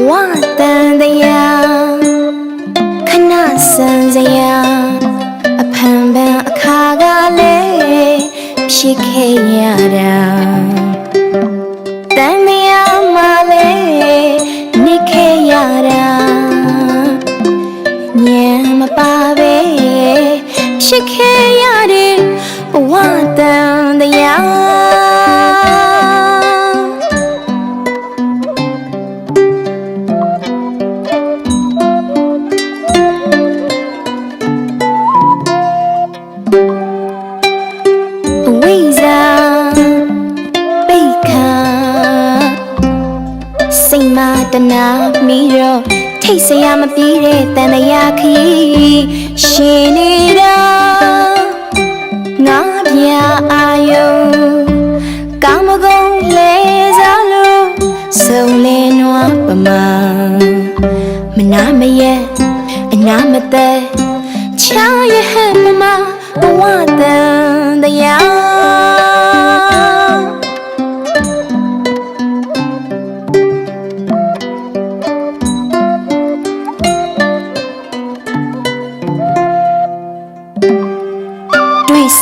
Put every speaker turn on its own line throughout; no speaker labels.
ဝတန်တရားခဏဆန်းစရာအဖန်ပန်အခါကလည်းဖြစ်ခဲ့ရတာတန်တရားမှလည်းနေခဲ့ရတာညံမပါပဲဖြစ်ခဲ့ရတဲ့ဘဝတန်တရားစိတ်မတနာမီတော့ထိတ်ဆရာမပြေးတဲ့တန်တရားခရီးရှင်နေတာငါပြအာယုံကောင်းမကုန်းလဲစားလို့စုံလင်းနွားပမာမနာမရဲ့အနာမသက်ချာရဲ့ဟဲ့မမဘဝတန်တရား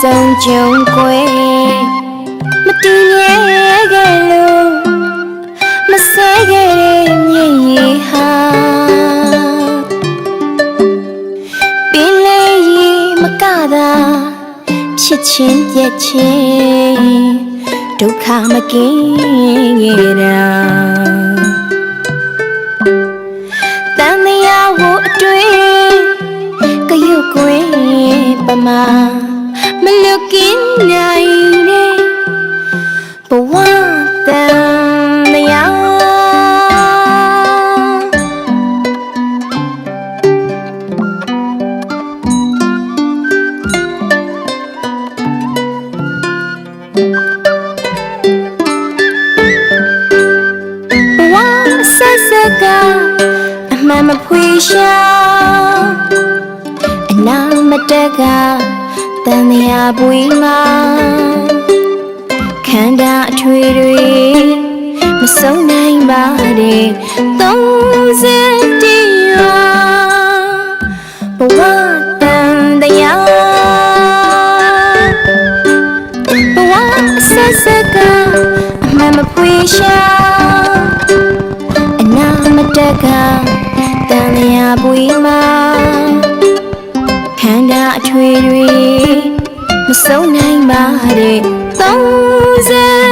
ဆုံးကြုံကွယ်မတည်မြဲခဲ့လို့မဆဲခဲ့တဲ့မြေကြီးဟာပင်လေကြီးမကသာဖြစ်ချင်းပြက်ချင်းဒုက္ခမကင်းခဲ့တာတန်တရားဝအတွင်းကရုတ်ကွယ်ပမာမလွတ်ကင်းနိုင်တဲ့ဘဝတန်တရားဘဝဆက်စကအမှန်မဖွေရှာအနာမတက်ကတန်တရားပွေမှာခန္ဓာအထွေတွေမဆုံးနိုင်ပါတဲ့30ရွာဘဝတန်တရားဘဝဆက်စကအမှန်မဖွေရှာအနာမတက်ကတန်တရားပွေမှာခန္ဓာအထွေတွေမဆုံးနိုင်ပါတဲ့30